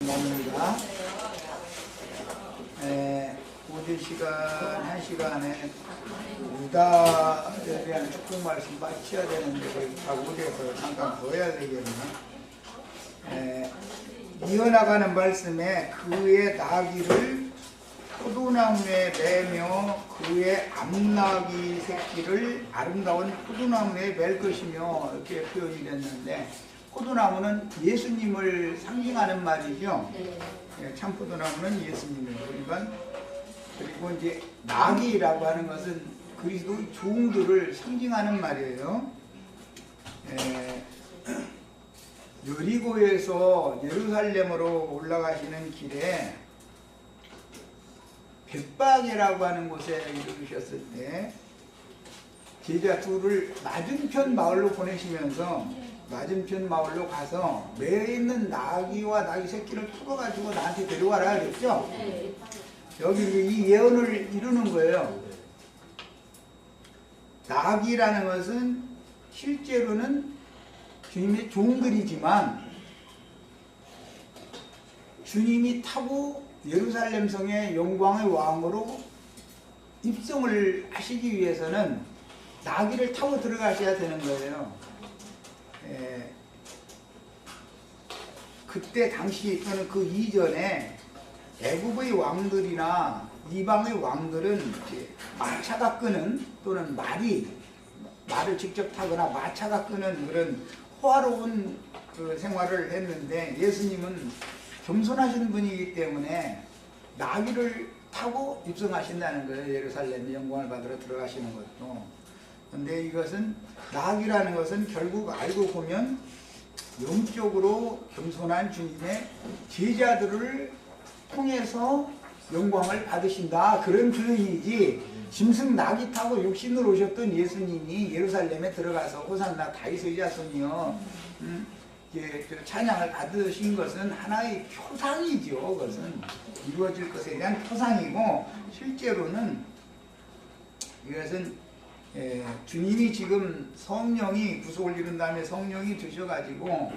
입니다. 오전 시간 1시간에 유다에 대한 축복 말씀 마쳐야 되는데 거의 다 못해서 잠깐 더 해야 되겠네. 이어나가는 말씀에 그의 나귀를 포도나무에 매며 그의 암나귀 새끼를 아름다운 포도나무에 맬 것이며 이렇게 표현이 됐는데, 포도나무는 예수님을 상징하는 말이죠. 참 포도나무는 예수님이에요. 그러니까 그리고 이제 나귀라고 하는 것은 그리스도의 종들을 상징하는 말이에요. 여리고에서 예루살렘으로 올라가시는 길에 벳박이라고 하는 곳에 이르셨을 때 제자 둘을 맞은편 마을로 보내시면서 맞은편 마을로 가서 매에 있는 나귀와 나귀 새끼를 풀어가지고 나한테 데려와라 그랬죠. 여기 이 예언을 이루는 거예요. 나귀라는 것은 실제로는 주님의 종들이지만 주님이 타고 예루살렘 성의 영광의 왕으로 입성을 하시기 위해서는 나귀를 타고 들어가셔야 되는 거예요. 그때 당시 또는 그 이전에 애굽의 왕들이나 이방의 왕들은 마차가 끄는 또는 말을 직접 타거나 마차가 끄는 그런 호화로운 그 생활을 했는데, 예수님은 겸손하신 분이기 때문에 나귀를 타고 입성하신다는 거예요. 예루살렘에 영광을 받으러 들어가시는 것도. 근데 이것은 나귀라는 것은 결국 알고 보면 영적으로 겸손한 주님의 제자들을 통해서 영광을 받으신다, 그런 표현이지, 짐승 나귀 타고 육신으로 오셨던 예수님이 예루살렘에 들어가서 호산나 다윗의 자손이여 찬양을 받으신 것은 하나의 표상이죠. 그것은 이루어질 것에 대한 표상이고, 실제로는 이것은 주님이 지금 성령이 구속을 이룬 다음에 성령이 드셔가지고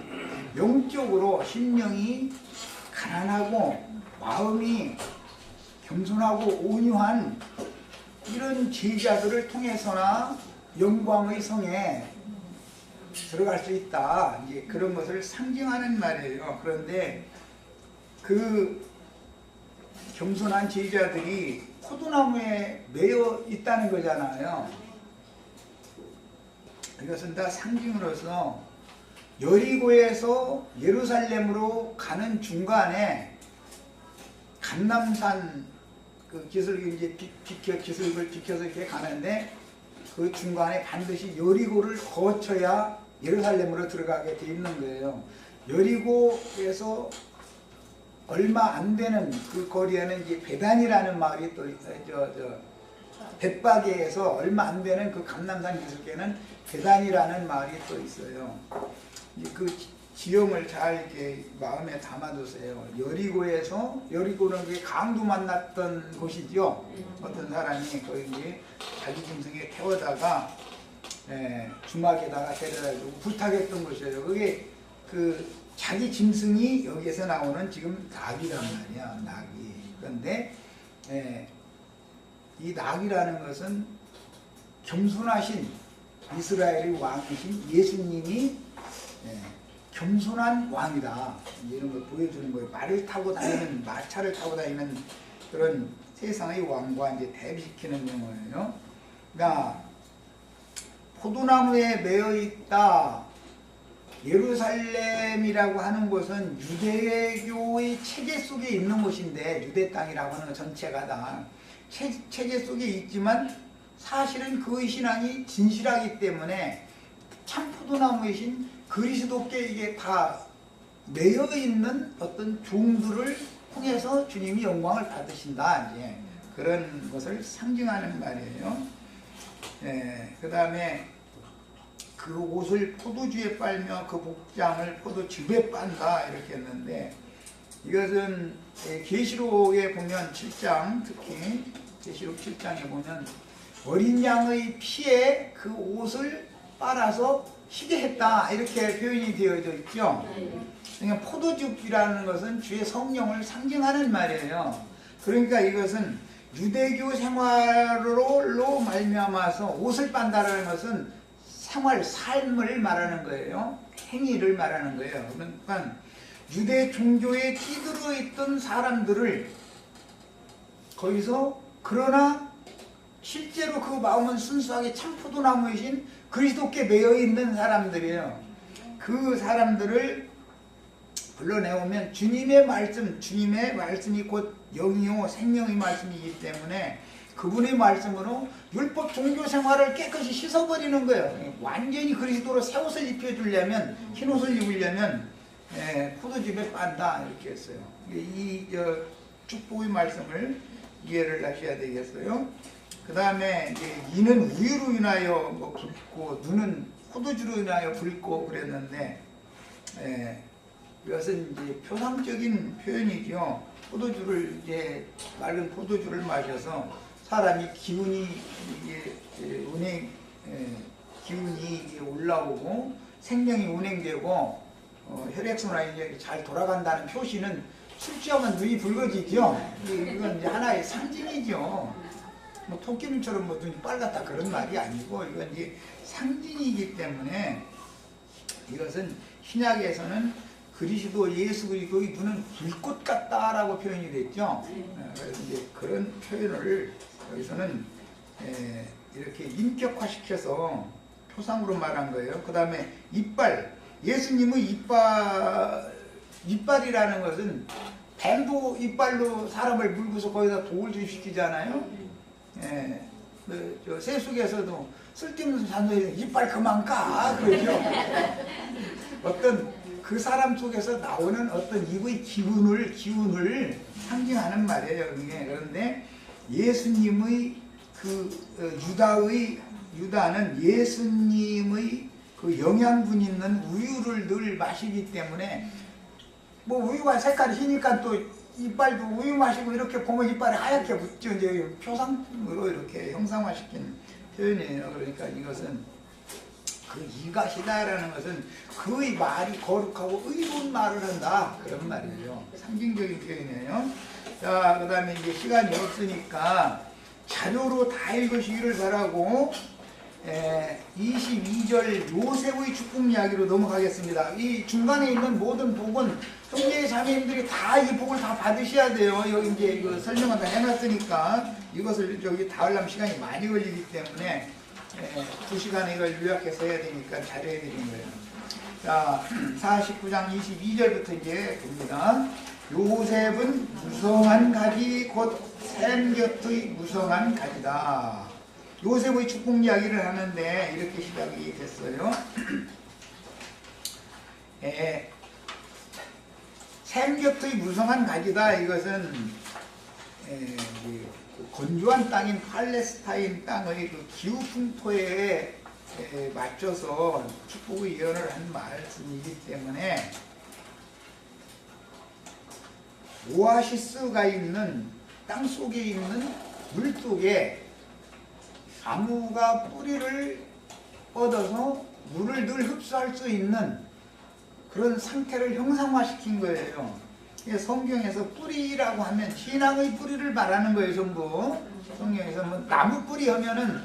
영적으로 심령이 가난하고 마음이 겸손하고 온유한 이런 제자들을 통해서나 영광의 성에 들어갈 수 있다, 이제 그런 것을 상징하는 말이에요. 그런데 그 겸손한 제자들이 포도나무에 매여 있다는 거잖아요. 이것은 다 상징으로서 여리고에서 예루살렘으로 가는 중간에 감람산 그 기슭을 이제 기슭을 비켜서 이렇게 가는데, 그 중간에 반드시 여리고를 거쳐야 예루살렘으로 들어가게 돼 있는 거예요. 여리고에서 얼마 안 되는 그 거리에는 이제 베단이라는 마을이 또 벳바게에서 얼마 안 되는 그 감람산 기슭에는 베단이라는 마을이 또 있어요. 그 지형을 잘 이렇게 마음에 담아두세요. 여리고는 그 강도 만났던 곳이죠. 어떤 사람이 거기 이제 자기 짐승에 태워다가 주막에다가 데려다주고 부탁했던 곳이에요. 그게 그 자기 짐승이 여기에서 나오는 지금 나귀란 말이야, 나귀. 그런데 이 나귀라는 것은 겸손하신 이스라엘의 왕이신 예수님이 겸손한 왕이다, 이런 걸 보여주는 거예요. 말을 타고 다니는, 마차를 타고 다니는 그런 세상의 왕과 이제 대비시키는 용어예요. 그러니까 포도나무에 매여 있다. 예루살렘이라고 하는 곳은 유대교의 체계 속에 있는 곳인데, 유대 땅이라고 하는 것 전체가 다 체계 속에 있지만 사실은 그의 신앙이 진실하기 때문에 참 포도나무이신 그리스도께 이게 다 매여 있는 어떤 종들을 통해서 주님이 영광을 받으신다, 이제 그런 것을 상징하는 말이에요. 그 다음에 그 옷을 포도주에 빨며 그 복장을 포도즙에 빤다, 이렇게 했는데, 이것은 계시록에 보면 7장, 특히 계시록 7장에 보면 어린 양의 피에 그 옷을 빨아서 희대했다 이렇게 표현이 되어져 있죠. 그러니까 포도즙이라는 것은 주의 성령을 상징하는 말이에요. 그러니까 이것은 유대교 생활로 말미암아서 옷을 빤다라는 것은 생활, 삶을 말하는 거예요. 행위를 말하는 거예요. 그러니까 유대 종교에 찌들어 있던 사람들을 거기서 그러나 실제로 그 마음은 순수하게 참 포도나무이신 그리스도께 매여 있는 사람들이에요. 그 사람들을 불러내오면 주님의 말씀이 곧 영이요 생명의 말씀이기 때문에 그분의 말씀으로 율법 종교 생활을 깨끗이 씻어버리는 거예요. 완전히 그리스도로 새 옷을 입혀주려면, 흰 옷을 입으려면 포도즙에 빤다 이렇게 했어요. 이 축복의 말씀을 이해를 하셔야 되겠어요. 그 다음에 이는 우유로 인하여 붉고 눈은 포도주로 인하여 붉고 그랬는데 이것은 이제 표상적인 표현이죠. 포도주를 이제 맑은 포도주를 마셔서 사람이 기운이 기운이 올라오고 생명이 운행되고 혈액순환이 이제 잘 돌아간다는 표시는 술 취하면 눈이 붉어지죠. 이건 이제 하나의 상징이죠. 뭐 토끼눈처럼 뭐 눈이 빨갛다 그런 말이 아니고 이건 이제 상징이기 때문에 이것은 신약에서는 그리스도 예수 그리스도의 눈은 불꽃 같다라고 표현이 됐죠. 그래서 이제 그런 표현을 여기서는 이렇게 인격화시켜서 표상으로 말한 거예요. 그 다음에 이빨, 예수님의 이빨이라는 것은 뱀도 이빨로 사람을 물고서 거기다 독을 주입시키잖아요. 저 세속에서도 쓸데없는 잔소리 이빨 그만 까 그러죠. 어떤 그 사람 속에서 나오는 어떤 입의 기운을 상징하는 말이에요. 그런데 예수님의 유다는 예수님의 그 영양분 있는 우유를 늘 마시기 때문에 뭐 우유가 색깔이 흰니까 또 이빨도 우유 마시고 이렇게 보면 이빨이 하얗게 붙죠. 이제 표상으로 이렇게 형상화시킨 표현이에요. 그러니까 이것은 그 이가시다라는 것은 그의 말이 거룩하고 의로운 말을 한다 그런 말이에요. 상징적인 표현이에요. 자, 그 다음에 이제 시간이 없으니까 자료로 다 읽으시기를 바라고 22절 요셉의 축복 이야기로 넘어가겠습니다. 이 중간에 있는 모든 복은 형제 자매님들이 다 이 복을 다 받으셔야 돼요. 여기 이제 이거 설명을 다 해놨으니까 이것을 여기 다 하려면 시간이 많이 걸리기 때문에 2시간에 이걸 요약해서 해야 되니까 잘해드린 거예요. 자, 49장 22절부터 이제 봅니다. 요셉은 무성한 가지 곧 샘 곁의 무성한 가지다. 요셉의 축복 이야기를 하는데 이렇게 시작이 됐어요. 샘 곁의 무성한 가지다. 이것은 건조한 땅인 팔레스타인 땅의 그 기후 풍토에 맞춰서 축복의 예언을 한 말씀이기 때문에 오아시스가 있는 땅 속에 있는 물 속에 나무가 뿌리를 뻗어서 물을 늘 흡수할 수 있는 그런 상태를 형상화시킨 거예요. 성경에서 뿌리라고 하면 신앙의 뿌리를 말하는 거예요. 전부 성경에서 뭐 나무 뿌리 하면은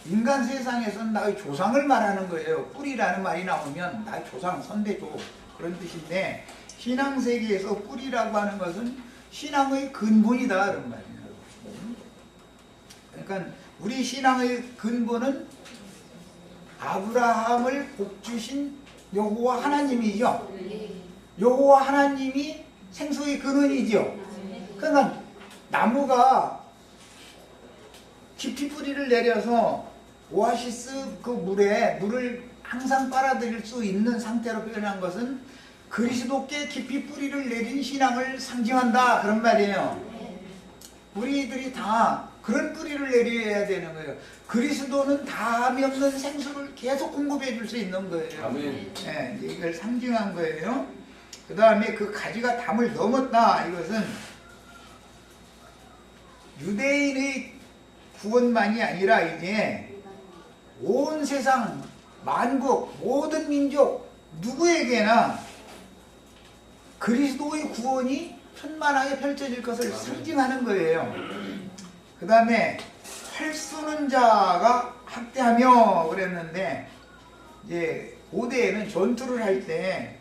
인간 세상에서는 나의 조상을 말하는 거예요. 뿌리라는 말이 나오면 나의 조상, 선대조 그런 뜻인데 신앙 세계에서 뿌리라고 하는 것은 신앙의 근본이다 그런 말이에요. 그러니까 우리 신앙의 근본은 아브라함을 복주신 여호와 하나님이죠. 여호와 하나님이 생수의 근원이죠. 그러니까 나무가 깊이 뿌리를 내려서 오아시스 그 물을 항상 빨아들일 수 있는 상태로 표현한 것은 그리스도께 깊이 뿌리를 내린 신앙을 상징한다 그런 말이에요. 우리들이 다 그런 뿌리를 내려야 되는 거예요. 그리스도는 다함이 없는 생수를 계속 공급해 줄 수 있는 거예요. 아멘. 이걸 상징한 거예요. 그 다음에 그 가지가 담을 넘었다. 이것은 유대인의 구원만이 아니라 이제 온 세상 만국 모든 민족 누구에게나 그리스도의 구원이 편만하게 펼쳐질 것을 상징하는 거예요. 그 다음에 활 쏘는 자가 학대하며 그랬는데, 이제 고대에는 전투를 할 때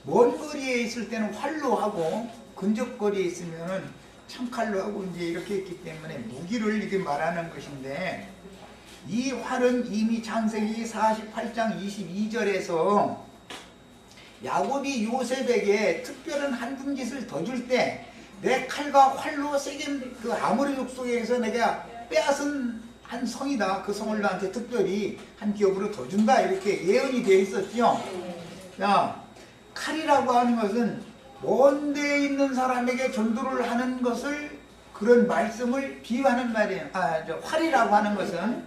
먼 거리에 있을 때는 활로 하고 근접 거리에 있으면은 창칼로 하고 이제 이렇게 했기 때문에 무기를 이렇게 말하는 것인데, 이 활은 이미 창세기 48장 22절에서 야곱이 요셉에게 특별한 한 분짓을 더 줄 때 내 칼과 활로 세게 그 아모리 족속에서 내가 빼앗은 한 성이다. 그 성을 나한테 특별히 한 기업으로 더 준다. 이렇게 예언이 되어 있었죠. 자, 칼이라고 하는 것은 먼 데에 있는 사람에게 전도를 하는 것을, 그런 말씀을 비유하는 말이에요. 활이라고 하는 것은,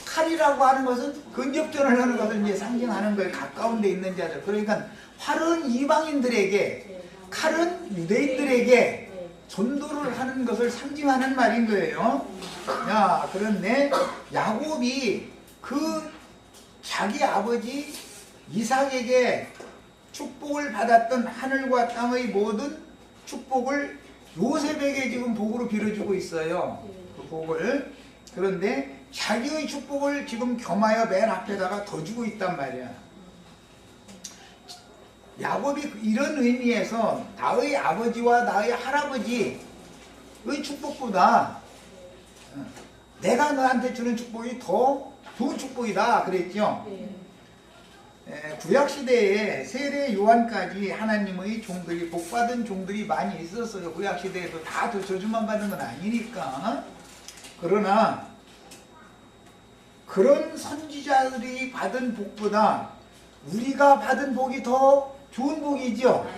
칼이라고 하는 것은 근접전을 하는 것을 이제 상징하는 거예요. 가까운 데 있는 자들. 그러니까 활은 이방인들에게, 칼은 유대인들에게 전도를 하는 것을 상징하는 말인 거예요. 야, 그런데 야곱이 그 자기 아버지 이삭에게 축복을 받았던 하늘과 땅의 모든 축복을 요셉에게 지금 복으로 빌어주고 있어요. 그 복을. 그런데 자기의 축복을 지금 겸하여 맨 앞에다가 더 주고 있단 말이야. 야곱이 이런 의미에서 나의 아버지와 나의 할아버지의 축복보다 내가 너한테 주는 축복이 더 좋은 축복이다 그랬죠. 구약시대에 세례 요한까지 하나님의 종들이, 복받은 종들이 많이 있었어요. 구약시대에도 다 저주만 받는 건 아니니까. 그러나 그런 선지자들이 받은 복보다 우리가 받은 복이 더 좋은 복이죠.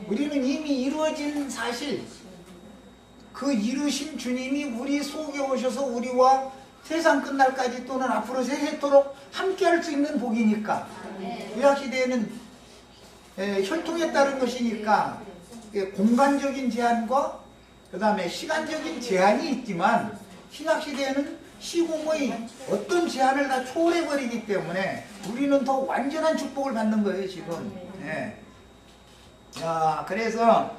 우리는 이미 이루어진 사실, 그 이루신 주님이 우리 속에 오셔서 우리와 세상 끝날까지 또는 앞으로 세세토록 함께 할 수 있는 복이니까. 구약시대에는 혈통에 따른 것이니까 공간적인 제한과 그 다음에 시간적인 제한이 있지만, 신약시대에는 시공의 어떤 제한을 다 초월해버리기 때문에 우리는 더 완전한 축복을 받는 거예요 지금. 자, 그래서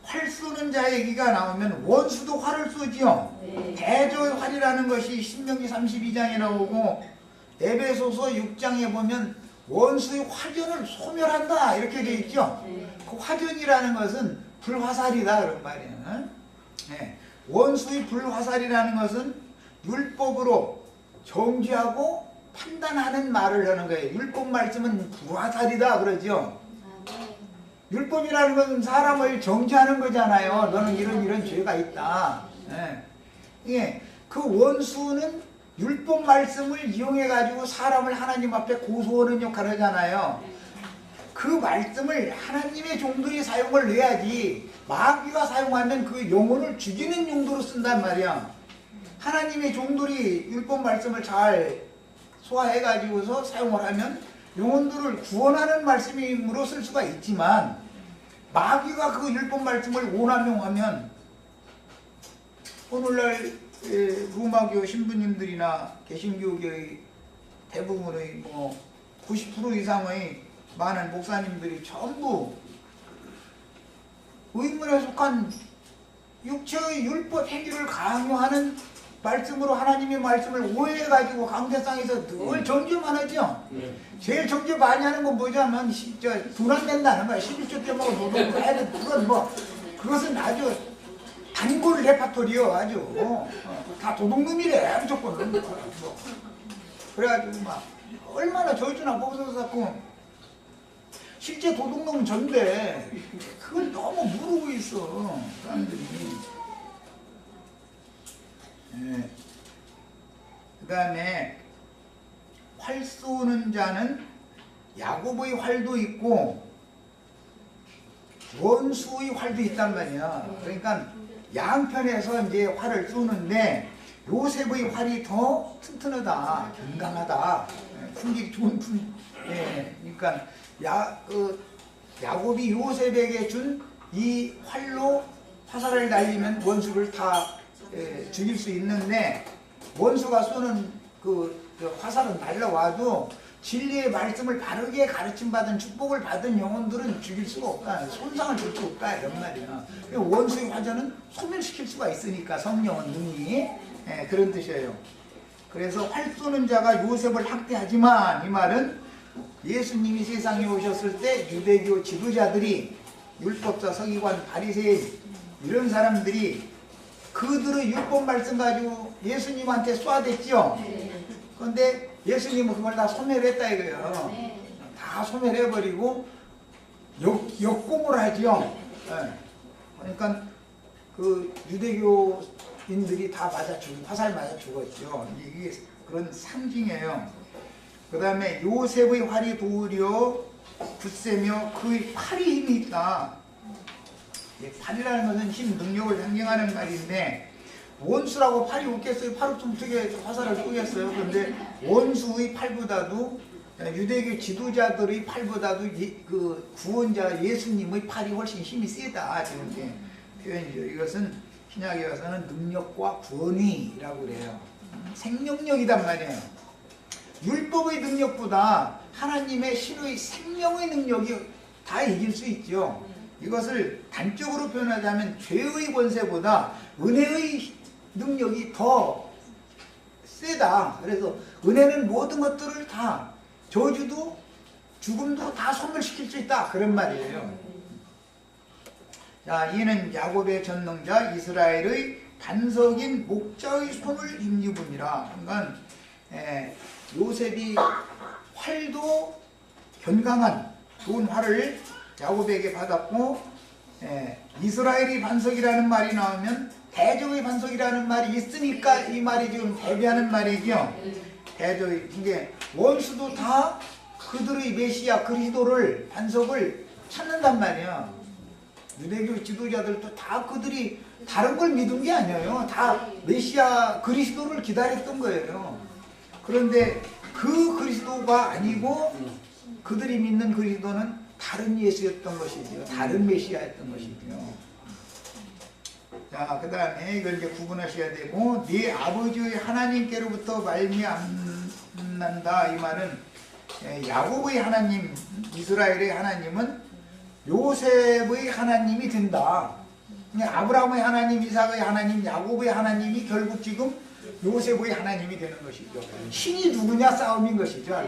활 쏘는 자 얘기가 나오면 원수도 활을 쏘지요. 대조의 활이라는 것이 신명기 32장에 나오고, 에베소서 6장에 보면 원수의 화전을 소멸한다 이렇게 되어 있죠. 그 화전이라는 것은 불화살이다 그런 말이에요. 원수의 불화살이라는 것은 율법으로 정죄하고 판단하는 말을 하는 거예요. 율법 말씀은 불화살이다 그러죠. 율법이라는 것은 사람을 정죄하는 거잖아요. 너는 이런 죄가 있다. 그 원수는 율법 말씀을 이용해 가지고 사람을 하나님 앞에 고소하는 역할을 하잖아요. 그 말씀을 하나님의 종들이 사용을 해야지, 마귀가 사용하면 그 영혼을 죽이는 용도로 쓴단 말이야. 하나님의 종들이 율법 말씀을 잘 소화해 가지고서 사용을 하면 영혼들을 구원하는 말씀으로 쓸 수가 있지만, 마귀가 그 율법 말씀을 오남용하면 오늘날 로마교 신부님들이나 개신교계의 대부분의 90% 이상의 많은 목사님들이 전부 의문에 속한 육체의 율법 행위를 강요하는 말씀으로 하나님의 말씀을 오해해가지고 강대상에서 늘 정죄만 하죠. 제일 정죄 많이 하는 건 뭐냐면 돈 안 낸다는 거야. 11조 때 먹어 노동을 해야 돼. 그것은 아주 단골 레파토리요. 아주 다 도둑놈이래 무조건. 그래가지고 막 얼마나 저주나 뽑아서 실제 도둑놈은 전데 그걸 너무 모르고 있어 사람들이. 그 다음에 활 쏘는 자는 야곱의 활도 있고 원수의 활도 있단 말이야. 그러니까 양편에서 이제 활을 쏘는데 요셉의 활이 더 튼튼하다, 건강하다, 품질이 좋은 그러니까 야곱이 요셉에게 준 이 활로 화살을 날리면 원수를 다 죽일 수 있는데, 원수가 쏘는 그 화살은 날라와도 진리의 말씀을 바르게 가르침받은 축복을 받은 영혼들은 죽일 수가 없다. 손상을 줄 수 없다. 이런 말이야. 원수의 화전은 소멸시킬 수가 있으니까 성령은 능히 그런 뜻이에요. 그래서 활 쏘는 자가 요셉을 학대하지만 이 말은 예수님이 세상에 오셨을 때 유대교 지도자들이 율법사, 서기관, 바리새인 이런 사람들이 그들의 율법 말씀 가지고 예수님한테 쏘아댔죠. 그런데 예수님은 그걸 다 소멸했다 이거예요. 다 소멸해버리고 역공을 하죠. 그러니까 그 유대교인들이 다 화살 맞아 죽었죠. 이게 그런 상징이에요. 그 다음에 요셉의 활이 도우려 굳세며 그의 팔이 힘이 있다. 팔이라는 것은 힘, 능력을 상징하는 말인데 원수라고 팔이 없겠어요? 팔 없으면 어떻게 화살을 쏘겠어요? 그런데 원수의 팔보다도 유대교 지도자들의 팔보다도 그 구원자 예수님의 팔이 훨씬 힘이 세다. 이렇게 표현이죠. 이것은 신약에 와서는 능력과 구원이라고 그래요. 생명력이란 말이에요. 율법의 능력보다 하나님의 신의 생명의 능력이 다 이길 수 있죠. 이것을 단적으로 표현하자면 죄의 권세보다 은혜의 능력이 더 세다. 그래서 은혜는 모든 것들을 다 저주도 죽음도 다 소멸시킬 수 있다. 그런 말이에요. 자, 이는 야곱의 전능자 이스라엘의 반석인 목자의 손을 힘입으니라. 그러니까 요셉이 활도 견강한 좋은 활을 야곱에게 받았고 이스라엘이 반석이라는 말이 나오면 대적의 반석이라는 말이 있으니까 이 말이 지금 대비하는 말이죠. 대적의 이게 원수도 다 그들의 메시아 그리스도를 반석을 찾는단 말이야. 유대교 지도자들도 다 그들이 다른 걸 믿은 게 아니에요. 다 메시아 그리스도를 기다렸던 거예요. 그런데 그 그리스도가 아니고 그들이 믿는 그리스도는 다른 예수였던 것이죠. 다른 메시아였던 것이죠. 자, 그 다음에 이걸 이제 구분하셔야 되고, 네 아버지의 하나님께로부터 말미암는다. 이 말은 야곱의 하나님, 이스라엘의 하나님은 요셉의 하나님이 된다. 아브라함의 하나님, 이삭의 하나님, 야곱의 하나님이 결국 지금 요셉의 하나님이 되는 것이죠. 신이 누구냐 싸움인 것이죠.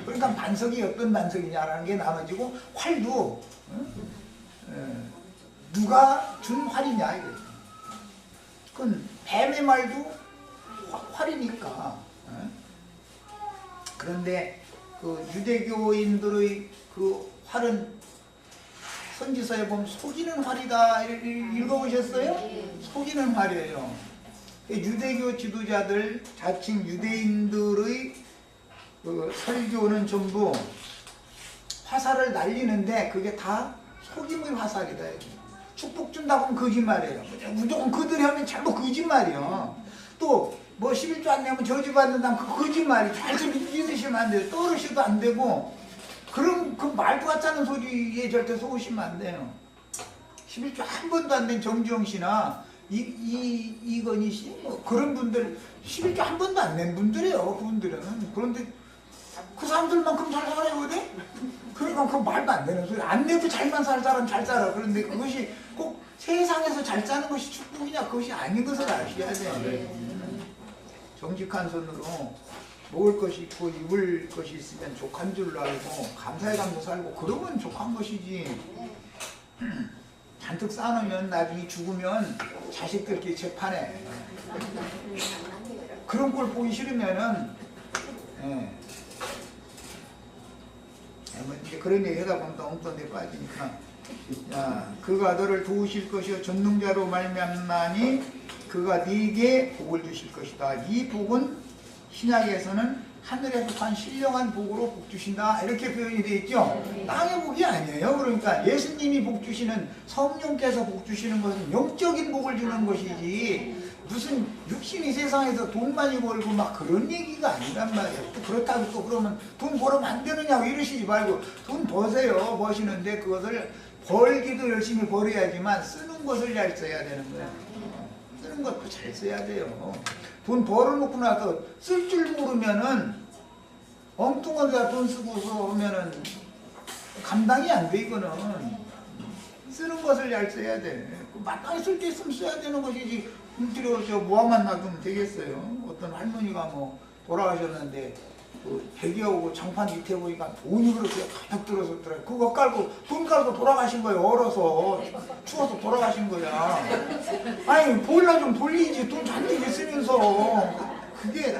그러니까 반석이 어떤 반석이냐라는 게 나눠지고 활도 누가 준 활이냐 이거죠. 그건 뱀의 말도 활이니까. 그런데 그 유대교인들의 그 활은 선지서에 보면 속이는 활이다 읽어보셨어요? 속이는 활이에요. 유대교 지도자들, 자칭 유대인들의 그 설교는 전부 화살을 날리는데 그게 다 속임의 화살이다. 축복 준다고 하면 거짓말이에요. 무조건 그들이 하면 전부 거짓말이요. 또 뭐 11조 안 내면 저주받는다면 그 거짓말이 절대 믿으시면 안 돼요. 떠오르셔도 안 되고 그런 그 말도 같지 않은 소리에 절대 속으시면 안 돼요. 11조 한 번도 안 된 정주영 씨나 이건희 씨, 뭐 그런 분들 11조 한 번도 안 낸 분들이에요. 그분들은. 그런데 그 사람들만큼 잘 살아요. 그러니까 그 말도 안 되는 소리. 안 내도 잘만 살 사람 잘 살아. 그런데 그것이 꼭 세상에서 잘 사는 것이 축복이냐 그것이 아닌 것을 아셔야 돼요. 정직한 손으로 먹을 것이 있고 입을 것이 있으면 족한 줄 알고 감사해 가면서 살고 그러면 족한 것이지. 잔뜩 쌓아놓으면 나중에 죽으면 자식들끼리 재판해. 그런 걸 보기 싫으면은 이제 그런 얘기 하다 보면 엉뚱한 데 빠지니까. 야, 그가 너를 도우실 것이요 전능자로 말미암나니 그가 네게 복을 주실 것이다. 이 복은 신약에서는 하늘에 속한 신령한 복으로 복 주신다 이렇게 표현이 되어 있죠. 땅의 복이 아니에요. 그러니까 예수님이 복 주시는 성령께서 복 주시는 것은 영적인 복을 주는 것이지 무슨 육신이 세상에서 돈 많이 벌고 막 그런 얘기가 아니란 말이에요. 또 그렇다고 또 그러면 돈 벌으면 안 되느냐고 이러시지 말고 돈 버세요. 버시는데 그것을 벌기도 열심히 벌어야지만 쓰는 것을 잘 써야 되는 거예요. 쓰는 것도 잘 써야 돼요. 돈 벌어놓고 나서 쓸 줄 모르면은 엉뚱한 데다 돈 쓰고서 하면은 감당이 안 돼. 이거는 쓰는 것을 잘 써야 돼. 마땅히 쓸 때 있으면 써야 되는 것이지. 인기로 저 모아만 놔두면 되겠어요. 어떤 할머니가 뭐 돌아가셨는데 그 배기하고 장판 밑에 보니까 돈이 그렇게 가득 들어섰더라. 그거 깔고 돈 깔고 돌아가신 거예요. 얼어서 추워서 돌아가신 거야. 아니 보일러 좀 돌리지. 돈 잔뜩 있으면서 그게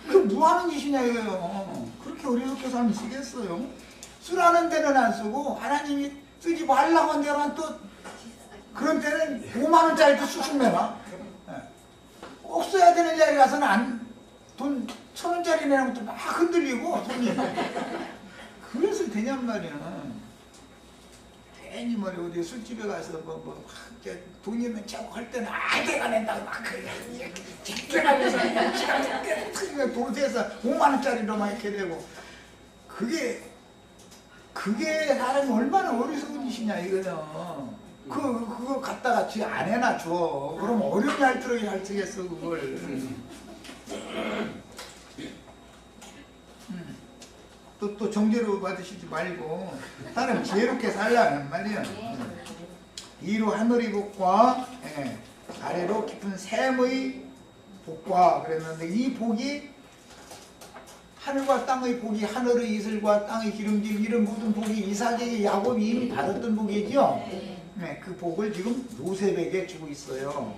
그 뭐 하는 짓이냐 이거예요. 그렇게 어렵게 살면 쓰겠어요. 쓰라는 데는 안 쓰고 하나님이 쓰지 말라고 한 데는 또 그런 때는 5만 원짜리도 쑥쑥 내놔. 꼭 써야 되는 자리 가서는 돈 1,000원짜리 내는 것도 막 흔들리고 손이. 그래서 되냔 말이야. 괜히 말이 어디 술집에 가서 돈 있는 척 할 때는 내가 낸다고 막 그래. 제껴가면서 돈 세서 5만 원짜리로 막 이렇게 되고. 그게 사람이 얼마나 어리석은 짓이냐 이거는. 그거 갖다가 지 아내나 줘. 그럼 어렵게 할 줄은 잘 쓰겠어 그걸. 또 정죄로 받으시지 말고 사람 지혜롭게 살라는 말이야. 위로 하늘의 복과 아래로 깊은 샘의 복과 그랬는데 이 복이 하늘과 땅의 복이 하늘의 이슬과 땅의 기름짐 이런 모든 복이 이삭에게 야곱이 이미 받았던 복이죠. 그 복을 지금 요셉에게 주고 있어요.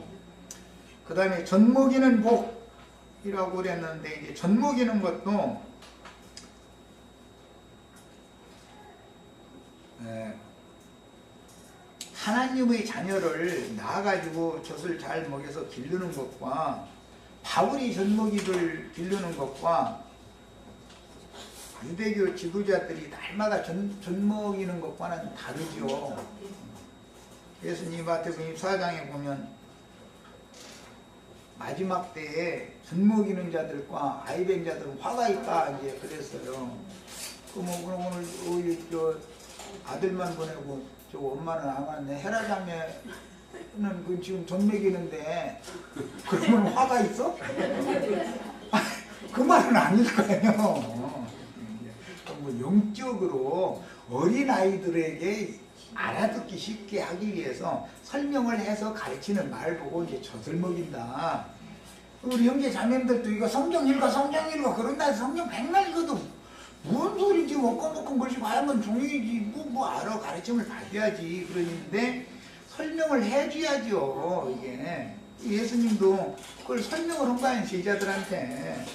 그 다음에 젖먹이는 복이라고 그랬는데 이제 젖먹이는 것도 하나님의 자녀를 낳아가지고 젖을 잘 먹여서 기르는 것과 바울이 젖먹이를 기르는 것과 유대교 지도자들이 날마다 젖먹이는 것과는 다르죠. 예수님 마태복음 24장에 보면 마지막 때에 젖먹이는 자들과 아이된 자들은 화가 있다 이제 그랬어요. 그럼 오늘 저 아들만 보내고 저 엄마는 안 왔네. 헤라 자매는 그 지금 젖 먹이는데 그러면 화가 있어? 그 말은 아닐 거예요. 뭐 영적으로 어린 아이들에게 알아듣기 쉽게 하기 위해서 설명을 해서 가르치는 말 보고 이제 젖을 먹인다. 우리 형제 자매들도 이거 성경 읽어 그런다 해서 성경 백날 읽어도 뭔 소리지 워컹워컹 거리고 하면 종이지 뭐 알아. 가르침을 받아야지. 그러는데 설명을 해줘야죠. 이게 예수님도 그걸 설명을 한 거 아니에요 제자들한테.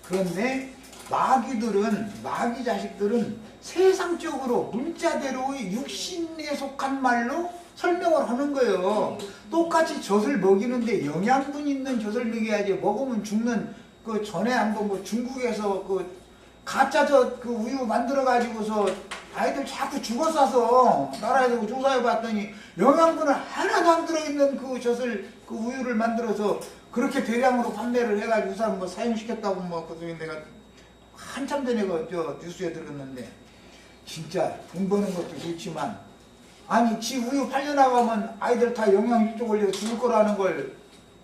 그런데 마귀 자식들은 세상적으로 문자대로의 육신에 속한 말로 설명을 하는 거예요. 똑같이 젖을 먹이는데 영양분 있는 젖을 먹여야지. 먹으면 죽는 그 전에 한번 뭐 중국에서 그 가짜 젖 그 우유 만들어 가지고서 아이들 자꾸 죽어 싸서 나라에서 조사해 봤더니 영양분을 하나도 안 들어있는 그 젖을 그 우유를 만들어서 그렇게 대량으로 판매를 해가지고 그 사람 뭐 사용시켰다고 뭐 그중에 내가 한참 전에 저 뉴스에 들었는데 진짜 돈 버는 것도 좋지만 아니 지 우유 팔려나가면 아이들 다 영양실조 걸려서 죽을 거라는 걸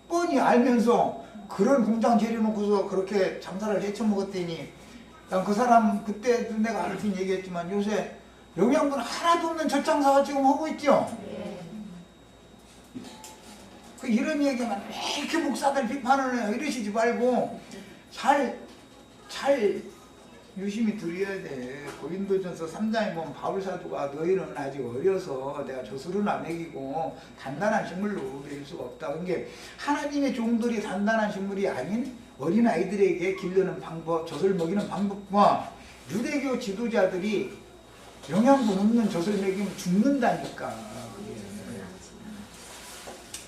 뻔히 알면서 그런 공장 재려놓고서 그렇게 장사를 헤쳐먹었더니 난 그 사람 그때 내가 알긴 얘기했지만 요새 영양분 하나도 없는 젖장사가 지금 하고 있죠. 그 이런 얘기만 왜 이렇게 목사들 비판을 해요. 이러시지 말고 잘 유심히 들어야 돼. 고린도전서 3장에 보면 바울 사도가 너희는 아직 어려서 내가 젖으로나 먹이고 단단한 식물로 먹일 수가 없다. 그게 하나님의 종들이 단단한 식물이 아닌 어린 아이들에게 기르는 방법, 젖을 먹이는 방법과 유대교 지도자들이 영양분 없는 젖을 먹이면 죽는다니까.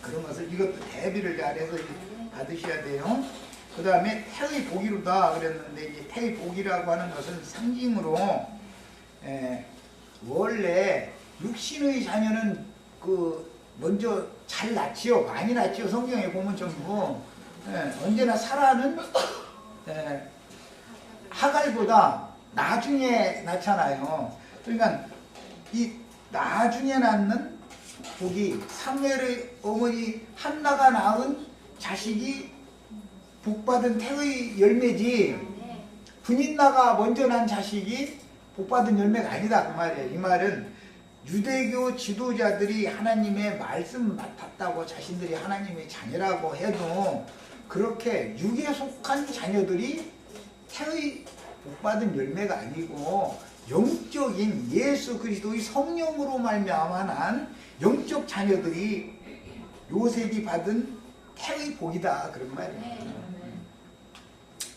그런 것을 이것도 대비를 잘해서 받으셔야 돼요. 그 다음에 태의 복이로다 그랬는데 이제 태의 복이라고 하는 것은 상징으로 원래 육신의 자녀는 그 먼저 잘 낳지요. 많이 낳지요. 성경에 보면 전부 언제나 사라는 하갈보다 나중에 낳잖아요. 그러니까 이 나중에 낳는 복이 사무엘의 어머니 한나가 낳은 자식이 복받은 태의 열매지 분인나가 먼저 난 자식이 복받은 열매가 아니다 그 말이에요. 이 말은 유대교 지도자들이 하나님의 말씀 맡았다고 자신들이 하나님의 자녀라고 해도 그렇게 육에 속한 자녀들이 태의 복받은 열매가 아니고 영적인 예수 그리스도의 성령으로 말미암아 난 영적 자녀들이 요셉이 받은 태의 복이다 그런 말이에요.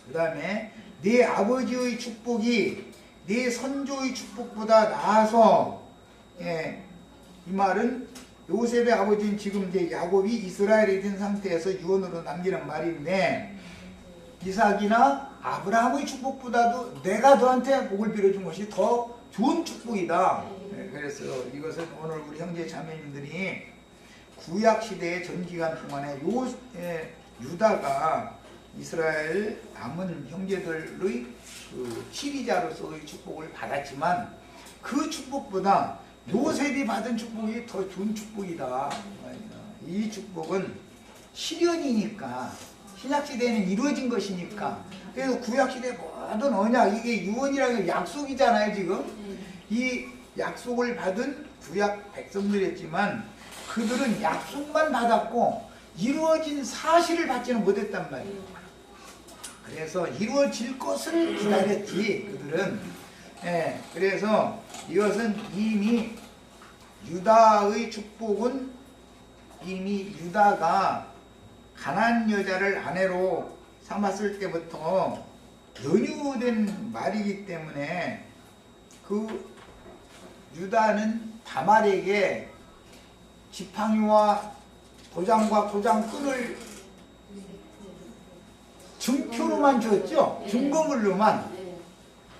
그 다음에 네 아버지의 축복이 네 선조의 축복보다 나아서, 예, 이 말은 요셉의 아버지는 지금 이제 야곱이 이스라엘이 된 상태에서 유언으로 남기는 말인데, 이삭이나 아브라함의 축복보다도 내가 너한테 복을 빌어준 것이 더 좋은 축복이다. 예, 그래서 이것은 오늘 우리 형제 자매님들이 구약 시대의 전 기간 동안에 유다가 이스라엘 남은 형제들의 그 치리자로서의 축복을 받았지만 그 축복보다 요셉이 받은 축복이 더 좋은 축복이다. 이 축복은 실현이니까, 신약시대에는 이루어진 것이니까. 그래서 구약시대 모든 언약, 이게 유언이라는 게 약속이잖아요 지금. 이 약속을 받은 구약 백성들이었지만 그들은 약속만 받았고 이루어진 사실을 받지는 못했단 말이에요. 그래서 이루어질 것을 기다렸지 그들은. 예, 그래서 이것은 이미 유다의 축복은 이미 유다가 가나안 여자를 아내로 삼았을 때부터 연유된 말이기 때문에 그 유다는 다말에게 지팡이와 도장과 도장끈을 증표로만 줬죠. 증거물로만.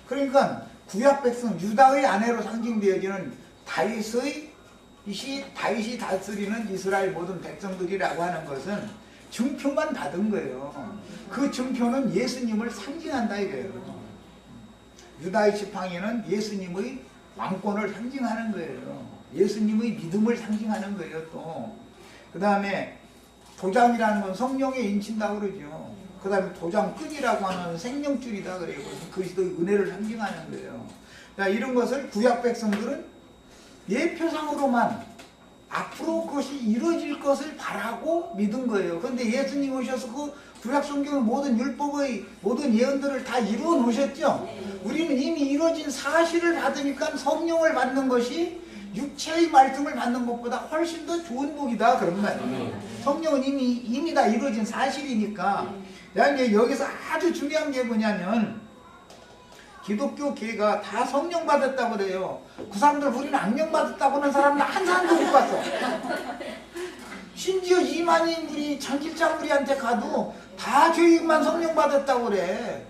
그러니까 구약 백성 유다의 아내로 상징되어지는 다윗이 다스리는 이스라엘 모든 백성들이라고 하는 것은 증표만 받은 거예요. 그 증표는 예수님을 상징한다 이거예요. 유다의 지팡이는 예수님의 왕권을 상징하는 거예요. 예수님의 믿음을 상징하는 거예요. 또 그 다음에 도장이라는 건 성령에 인친다고 그러죠. 그 다음에 도장끈이라고 하는 생명줄이다 그래요. 그리스도의 은혜를 상징하는 거예요. 자, 이런 것을 구약 백성들은 예표상으로만 앞으로 그것이 이루어질 것을 바라고 믿은 거예요. 그런데 예수님 오셔서 그 구약 성경의 모든 율법의 모든 예언들을 다 이루어 놓으셨죠. 우리는 이미 이루어진 사실을 받으니까 성령을 받는 것이 육체의 말씀을 받는 것보다 훨씬 더 좋은 복이다 그런 말이에요. 성령은 이미 다 이루어진 사실이니까. 이제 여기서 아주 중요한 게 뭐냐면 기독교 계가 다 성령 받았다고 그래요. 그 사람들 우리는 악령 받았다고 하는 사람은 한 사람도 못 봤어. 심지어 이만희 우리 장길장 우리한테 가도 다 저희만 성령 받았다고 그래.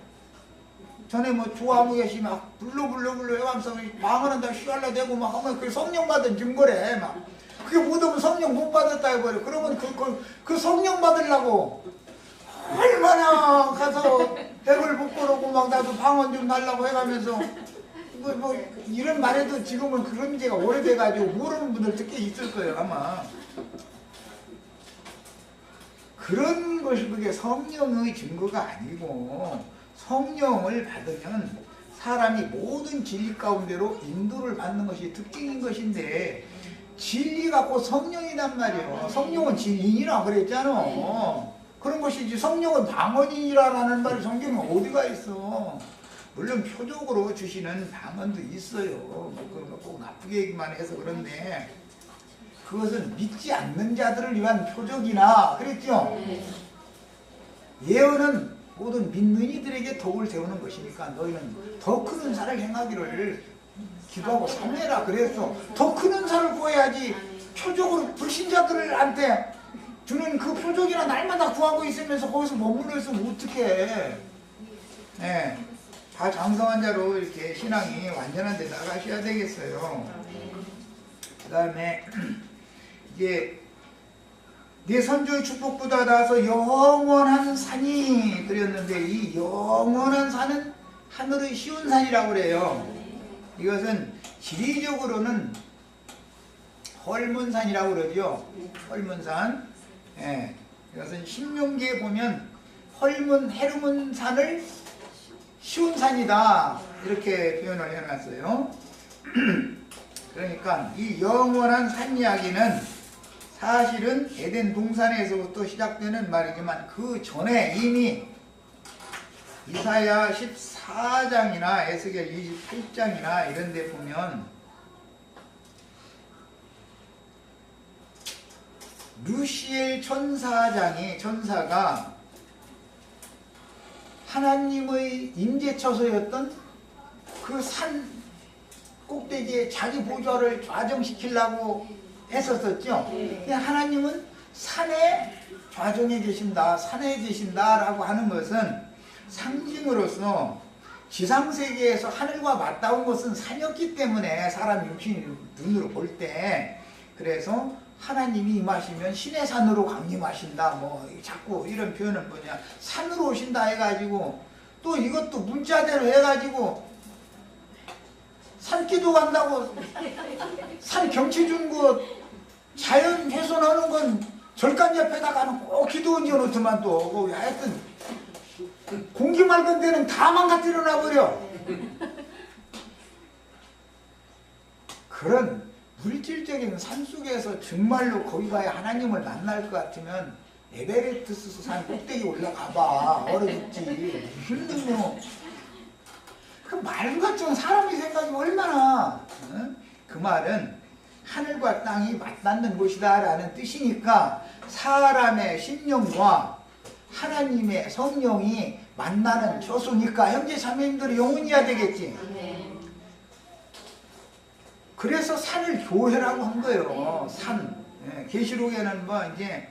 전에 뭐 조아무 계시 막 불러 해가면서 망하는다 휘갈라 대고 막 하면 그게 성령 받은 증거래. 막 그게 못하면 성령 못 받았다 해버려. 그러면 그 성령 받으려고 얼마나 가서 백을 복고르고 막 나도 방언 좀 달라고 해가면서 뭐 이런 말해도 지금은 그런 지가 오래돼가지고 모르는 분들 꽤 있을 거예요 아마. 그런 것이 그게 성령의 증거가 아니고, 성령을 받으면 사람이 모든 진리 가운데로 인도를 받는 것이 특징인 것인데, 진리가 곧 성령이란 말이에요. 성령은 진리니라 그랬잖아. 그런 것이지 성령은 방언이라는 말이 성경에 어디가 있어. 물론 표적으로 주시는 방언도 있어요. 꼭 나쁘게 얘기만 해서 그런데 그것은 믿지 않는 자들을 위한 표적이나 그랬죠. 예언은 모든 믿는 이들에게 덕을 세우는 것이니까 너희는 더 큰 은사를 행하기를 기도하고 삼해라 그랬어. 더 큰 은사를 구해야지 표적으로 불신자들한테 주는 그 표적이나 날마다 구하고 있으면서 거기서 머물러 있으면 어떡해. 네. 다 장성한 자로 이렇게 신앙이 완전한 데 나가셔야 되겠어요. 그 다음에 이제 네 선조의 축복보다 나아서 영원한 산이 그렸는데, 이 영원한 산은 하늘의 쉬운 산이라고 그래요. 이것은 지리적으로는 헐문산이라고 그러죠. 헐문산. 예. 이것은 신명기에 보면 헤르몬산을 쉬운 산이다 이렇게 표현을 해놨어요. 그러니까 이 영원한 산 이야기는 사실은 에덴 동산에서부터 시작되는 말이지만 그 전에 이미 이사야 14장이나 에스겔 28장이나 이런 데 보면 루시엘 천사가 하나님의 임재처소였던 그 산 꼭대기에 자기 보좌를 좌정시키려고 했었었죠. 근데 하나님은 산에 좌정에 계신다, 산에 계신다라고 하는 것은 상징으로서 지상세계에서 하늘과 맞닿은 것은 산이었기 때문에 사람 육신 눈으로 볼 때 그래서 하나님이 임하시면 신의 산으로 강림하신다 뭐 자꾸 이런 표현은 뭐냐 산으로 오신다 해가지고 또 이것도 문자대로 해가지고 산기도 간다고 산 경치 준 거 자연 훼손하는 건 절간 옆에다가는 꼭 기도 얹어놓지만 또 하여튼 공기 맑은 데는 다 망가뜨려 놔버려. 그런 물질적인 산속에서 정말로 거기 가야 하나님을 만날 것 같으면 에베레스트 산 꼭대기 올라가봐. 얼어 죽지. 무슨 뭐 그 말 같은 사람이 생각이 얼마나 그 말은 하늘과 땅이 맞닿는 곳이다 라는 뜻이니까 사람의 심령과 하나님의 성령이 만나는 처소니까 형제 자매님들이 영혼이어야 되겠지. 그래서 산을 교회라고 한 거예요. 산. 계시록에는 뭐 이제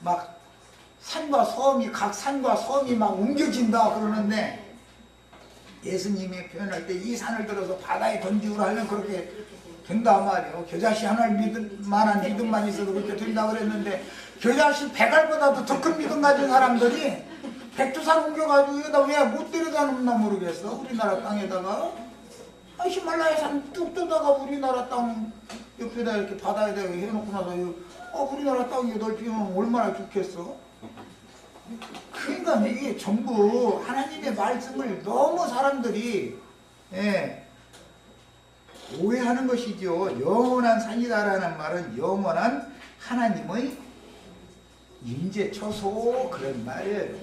막 산과 섬이 각 산과 섬이 막 옮겨진다 그러는데 예수님이 표현할 때 이 산을 들어서 바다에 던지우라 하면 그렇게 된다 말이에요. 겨자씨 하나를 믿을 만한 믿음만 있어도 그렇게 된다 그랬는데 겨자씨 백알보다도 더 큰 믿음 가진 사람들이 백두산 옮겨가지고 여기다 왜 못 데려다 놓나 모르겠어. 우리나라 땅에다가 히말라야 산 뚝 뜨다가 우리나라 땅 옆에다 이렇게 바다에다 해놓고 나서 우리나라 땅이 넓히면 얼마나 좋겠어. 그러니까 이게 전부 하나님의 말씀을 너무 사람들이 오해하는 것이죠. 영원한 산이다라는 말은 영원한 하나님의 임재처소 그런 말이에요.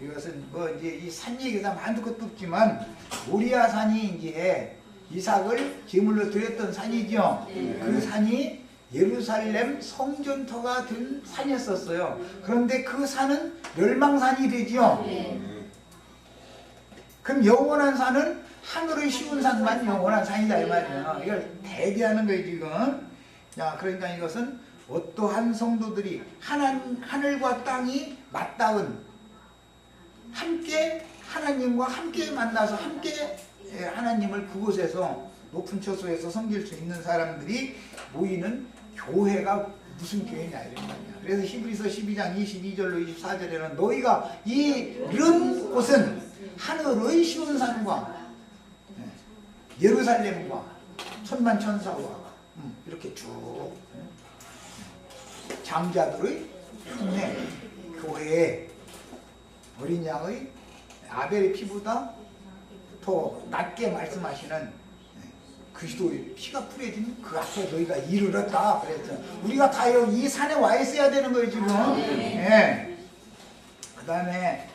이것은 뭐 이제 이 산 얘기가 한두 것도 없지만 모리아 산이 이제 이삭을 제물로 드렸던 산이죠. 그 산이 예루살렘 성전터가 된 산이었었어요. 그런데 그 산은 멸망산이 되죠. 그럼 영원한 산은 하늘의 쉬운 산만 영원한 산이다 이 말이에요. 이걸 대비하는 거예요 지금. 자, 그러니까 이것은 어떠한 성도들이 하늘과 땅이 맞닿은 함께 하나님과 함께 만나서 함께 하나님을 그곳에서 높은 처소에서 섬길 수 있는 사람들이 모이는 교회가 무슨 교회냐 이런 말이야. 그래서 히브리서 12장 22절로 24절에는 너희가 이런 곳은 하늘의 쉬운 산과 예루살렘과 천만 천사와 이렇게 쭉 장자들의 흉내 교회에 어린 양의 아벨의 피보다 더 낮게 말씀하시는 그리스도의 피가 뿌려진 그 앞에 너희가 이르렀다 그랬죠. 우리가 다 이 산에 와 있어야 되는 거예요 지금. 그 다음에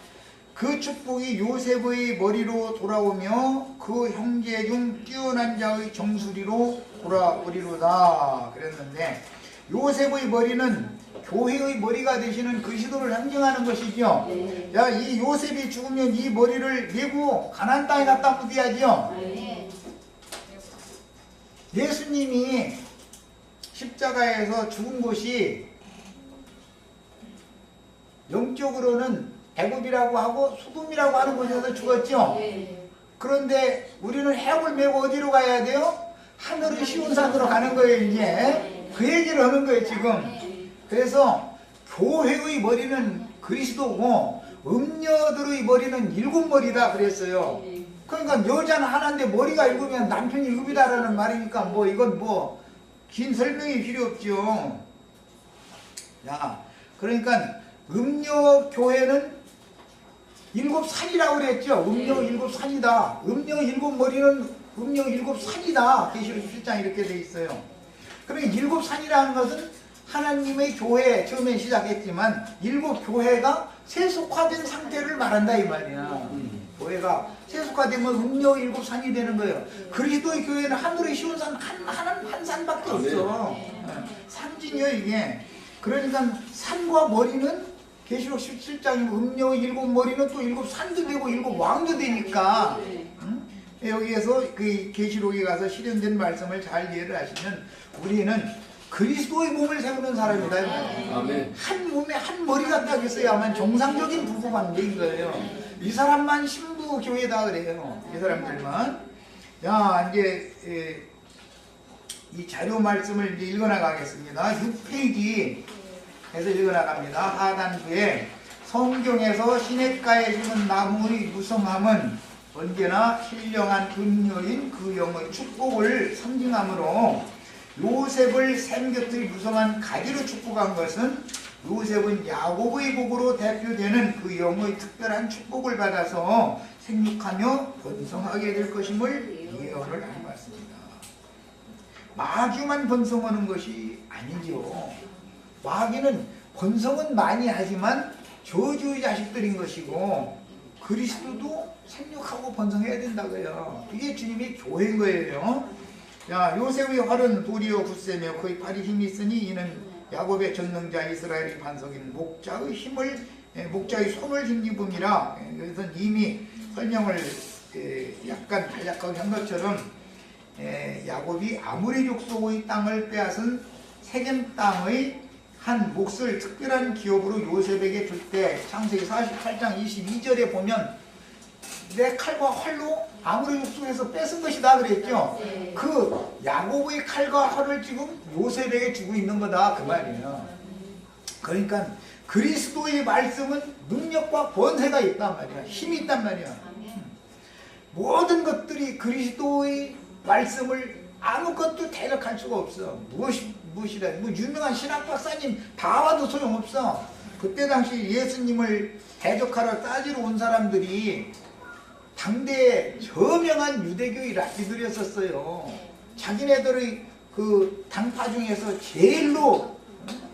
그 축복이 요셉의 머리로 돌아오며 그 형제 중 뛰어난 자의 정수리로 돌아오리로다 그랬는데 요셉의 머리는 교회의 머리가 되시는 그리스도를 상징하는 것이죠. 야, 이 요셉이 죽으면 이 머리를 메고 가나안 땅에 갖다 묻어야죠. 예수님이 십자가에서 죽은 곳이 영적으로는 애굽이라고 하고 수금이라고 하는 곳에서 죽었죠. 그런데 우리는 해골 메고 어디로 가야 돼요? 하늘의 쉬운 산으로 가는 거예요 이제. 그 얘기를 하는 거예요 지금. 그래서 교회의 머리는 그리스도고 음녀들의 머리는 일곱 머리다 그랬어요. 그러니까 여자는 하나인데 머리가 일곱이면 남편이 일곱이다라는 말이니까 뭐 이건 뭐 긴 설명이 필요 없죠. 야, 그러니까 음녀 교회는 일곱 산이라고 그랬죠. 음력 일곱 산이다. 음력 일곱 머리는 음력 일곱 산이다. 계시록 17장 이렇게 돼 있어요. 그러니까 일곱 산이라는 것은 하나님의 교회 처음에 시작했지만 일곱 교회가 세속화된 상태를 말한다 이 말이야. 교회가 세속화되면 음력 일곱 산이 되는 거예요. 그리스도의 교회는 하늘의 쉬운 산 한 산밖에 없어. 상징이요 이게. 그러니까 산과 머리는 계시록 17장이면 음력 일곱 머리는 또 일곱 산도 되고 일곱 왕도 되니까 여기에서 그 계시록에 가서 실현된 말씀을 잘 이해를 하시면 우리는 그리스도의 몸을 세우는 사람이다. 아멘. 한 몸에 한 머리가 딱 있어야만 정상적인 부부관계인 거예요. 이 사람만 신부 교회다 그래요. 이 사람들만. 자, 이제 이 자료 말씀을 이제 읽어나가겠습니다. 6페이지에서 읽어나갑니다. 하단부에 성경에서 시냇가에 심은 나무의 무성함은 언제나 신령한 은효인 그 영의 축복을 상징하므로 요셉을 샘 곁의 무성한 가지로 축복한 것은 요셉은 야곱의 복으로 대표되는 그 영의 특별한 축복을 받아서 생육하며 번성하게 될 것임을 예언을 한 것 같습니다. 마귀만 번성하는 것이 아니죠. 마귀는 번성은 많이 하지만 저주의 자식들인 것이고 그리스도도 생육하고 번성해야 된다고요. 이게 주님의 교회인 거예요. 야, 요셉의 활은 도리어 굳세며 그의 팔이 힘이 있으니 이는 야곱의 전능자 이스라엘의 반석인 목자의 손을 힘입음이라. 그래서 이미 설명을 약간 간략하게 한 것처럼 야곱이 아무리 족속의 땅을 빼앗은 세겜 땅의 한 몫을 특별한 기업으로 요셉에게 줄 때 창세기 48장 22절에 보면 내 칼과 활로 아무리 족속에서 뺏은 것이다 그랬죠. 그 야곱의 칼과 활을 지금 요셉에게 주고 있는 거다 그 말이에요. 그러니까 그리스도의 말씀은 능력과 권세가 있단 말이야. 힘이 있단 말이야. 모든 것들이 그리스도의 말씀을 아무것도 대적할 수가 없어. 무엇이라 뭐 유명한 신학 박사님 다 와도 소용없어. 그때 당시 예수님을 대적하러 따지러 온 사람들이 당대의 저명한 유대교의 랍비들이었었어요. 자기네들의 그 당파 중에서 제일로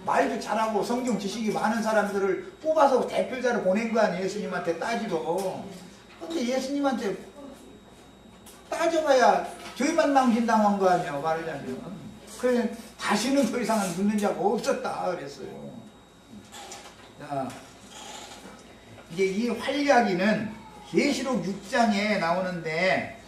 말도 잘하고 성경 지식이 많은 사람들을 뽑아서 대표자를 보낸 거 아니에요. 예수님한테 따지러. 근데 예수님한테 따져봐야 저희만 망신당한 거 아니에요. 말하자면. 그래서 다시는 더 이상은 묻는 자가 없었다 그랬어요. 자, 이제 이 활약이는 계시록 6장에 나오는데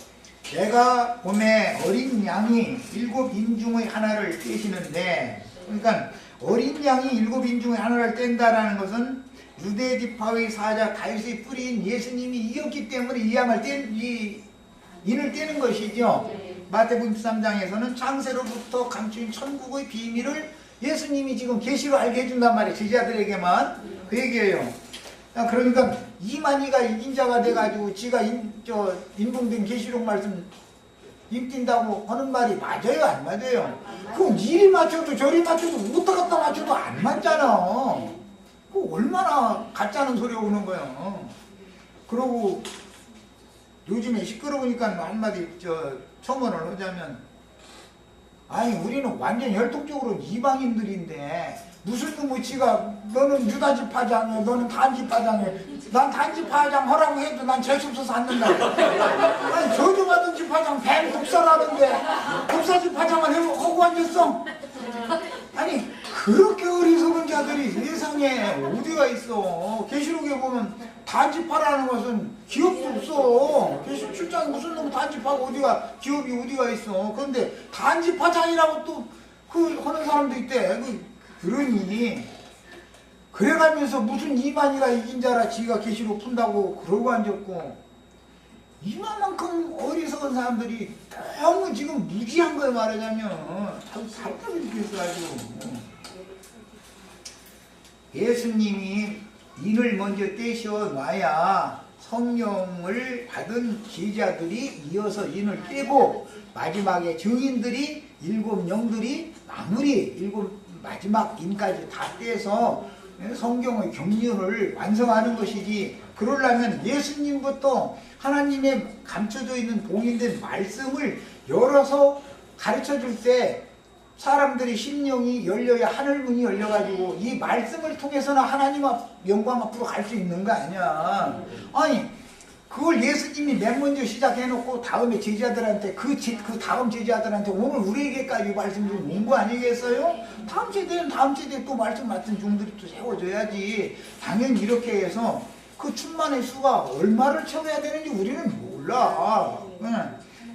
내가 봄에 어린 양이 7인 중의 하나를 떼시는데, 그러니까 어린 양이 7인 중의 하나를 뗀다라는 것은 유대 지파의 사자 다윗의 뿌리인 예수님이 이었기 때문에 이 양을 인을 떼는 것이죠. 마태복음 13장에서는 창세로부터 감추인 천국의 비밀을 예수님이 지금 계시로 알게 해준단 말이에요. 제자들에게만. 그 얘기예요. 그러니까 이만희가 이긴 자가 돼가지고 지가 인봉된 계시록 말씀 인뛴다고 하는 말이 맞아요 안 맞아요? 그럼 이리 맞춰도 저리 맞춰도 못다 갖다 맞춰도 안 맞잖아. 그 얼마나 가짜는 소리 오는 거예요. 그러고 요즘에 시끄러우니까 한마디 첨언을 하자면, 아니 우리는 완전 혈통적으로 이방인들인데 무슨 놈의 지가 너는 유다지 파장해, 너는 단지 파장해. 난 단지 파장 하라고 해도 난 재수없어서 안 된다고. 아니 저주받은 지 파장 뱀 독사라는데 독사지 파장을 하고 앉았어? 아니 그렇게 어리석은 자들이 세상에 어디가 있어. 계시록에 보면 단지파라는 것은 기업도 없어. 계시록 7장에 무슨 놈 단지파가 어디가 기업이 어디가 있어. 그런데 단지파장이라고 또 그 하는 사람도 있대. 그러니 그래가면서 무슨 이만희가 이긴 자라 지가 계시록 푼다고 그러고 앉았고, 이만큼 어리석은 사람들이 너무 지금 무지한 걸 말하자면 답답해 죽겠어가지고. 예수님이 인을 먼저 떼셔 놔야 성령을 받은 제자들이 이어서 인을 떼고 마지막에 증인들이 7 영들이 마무리 7 마지막 인까지 다 떼서 성경의 경륜을 완성하는 것이지, 그러려면 예수님부터 하나님의 감춰져 있는 봉인된 말씀을 열어서 가르쳐 줄 때 사람들이 심령이 열려야 하늘문이 열려가지고 이 말씀을 통해서는 하나님 앞 영광 앞으로 갈 수 있는 거 아니야. 아니 그걸 예수님이 맨 먼저 시작해놓고 다음에 제자들한테 그 다음 제자들한테 오늘 우리에게까지 말씀 좀 온 거 아니겠어요? 다음 세대는 다음 세대에 또 말씀 맡은 종들이 또 세워줘야지. 당연히 이렇게 해서 그 충만의 수가 얼마를 채워야 되는지 우리는 몰라.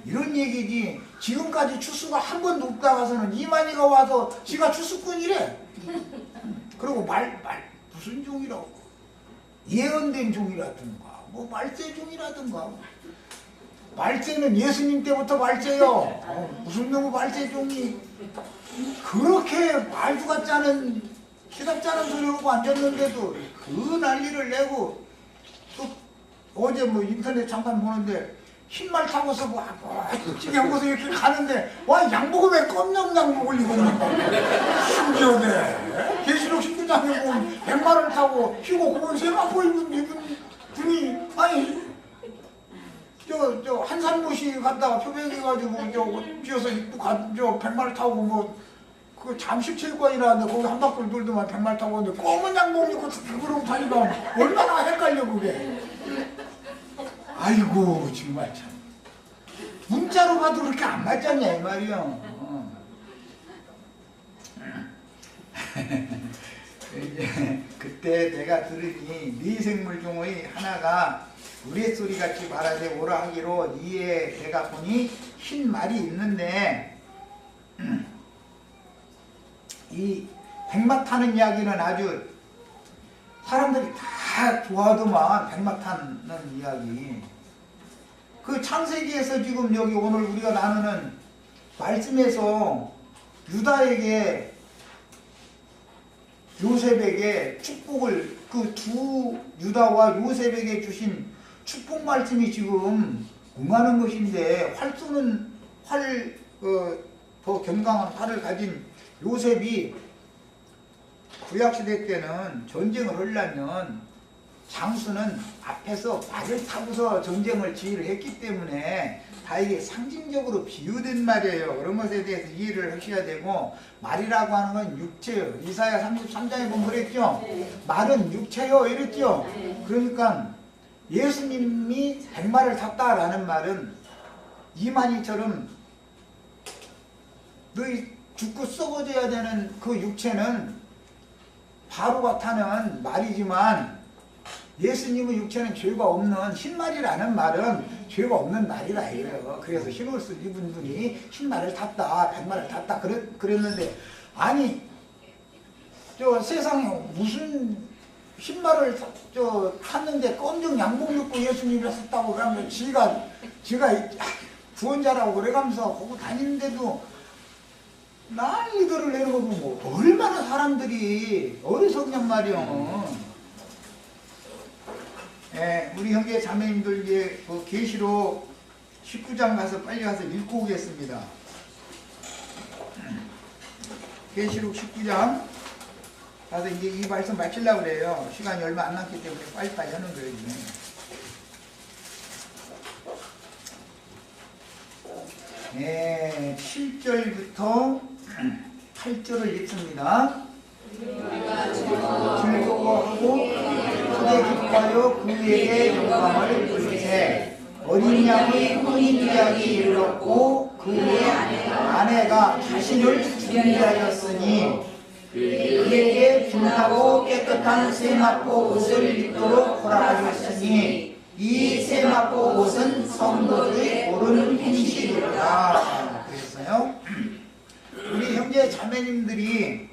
이런 얘기지. 지금까지 추수가 한 번도 없다가서는 이만희가 와서 지가 추수꾼이래. 그리고 무슨 종이라고, 예언된 종이라든가 뭐 말세 종이라든가. 말세는 예수님 때부터 말세요. 무슨 놈의 말세 종이 그렇게 말도 같지 않은 시답지 않은 소리 하고 앉았는데도 그 난리를 내고. 또 어제 뭐 인터넷 잠깐 보는데 흰말 타고서 뭐 찌개하고서 이렇게 가는데 와 양복을 왜 검정 양복을 입었는가. 신기하네. 계시록 19장에 보면 백마를 타고 휘고 고운 세마포 입은 분이 아니 저 한산모시 갔다가 표백해가지고 저 옷 쥐어서 입고 저 백마를 타고 뭐 그 잠식체육관이라는데 거기 한 바퀴 돌더만 백마를 타고 오는데 검은 양복 입고 그러고 다니면 얼마나 헷갈려 그게. 아이고 정말 참 문자로 봐도 그렇게 안 맞잖냐 이 말이요. 이제 그때 내가 들으니 미생물종의 하나가 우레소리같이 말하되 오라 하기로 이에 내가 보니 흰 말이 있는데 이 백마 타는 이야기는 아주 사람들이 다 좋아하더만. 백마 타는 이야기. 그 창세기에서 지금 여기 오늘 우리가 나누는 말씀에서 유다에게 요셉에게 축복을 그 두 유다와 요셉에게 주신 축복 말씀이 지금 응하는 것인데, 활 쏘는 더 견강한 활을 가진 요셉이 구약시대 때는 전쟁을 하려면 장수는 앞에서 말을 타고서 전쟁을 지휘를 했기 때문에 다 이게 상징적으로 비유된 말이에요. 그런 것에 대해서 이해를 하셔야 되고, 말이라고 하는 건 육체예요. 이사야 33장에 보면 그랬죠. 말은 육체요 이랬죠. 그러니까 예수님이 백마를 탔다라는 말은 이만희처럼 너희 죽고 썩어져야 되는 그 육체는 바로가 타는 말이지만, 예수님의 육체는 죄가 없는 흰말이라는 말은 죄가 없는 말이라 이래요. 그래서 흰 옷을 입은 분이 흰말을 탔다, 백말을 탔다 그랬는데, 아니 저 세상에 무슨 흰말을 탔는데 검정 양복 입고 예수님이 섰다고 그러면 지가 구원자라고 그래가면서 보고 다니는데도 난리들을 내는 거 보면 얼마나 사람들이 어리석냔 말이요. 예, 우리 형제 자매님들 이제 그 계시록 19장 가서 빨리 가서 읽고 오겠습니다. 계시록 19장 가서 이제 이 말씀 마치려고 그래요. 시간이 얼마 안 남기 때문에 빨리빨리 하는 거예요. 이제. 예, 7절부터 8절을 읽습니다. 즐거워하고 크게 기뻐하여 그에게 영광을 돌리세. 어린 양의 혼인기약이 이르렀고 그의 아내가 자신을 준비하였으니 그에게 빛나고 깨끗한 세마포 옷을 입도록 허락하셨으니 이 세마포 옷은 성도들의 오르는 행실이로다. 그랬어요. 우리 형제 자매님들이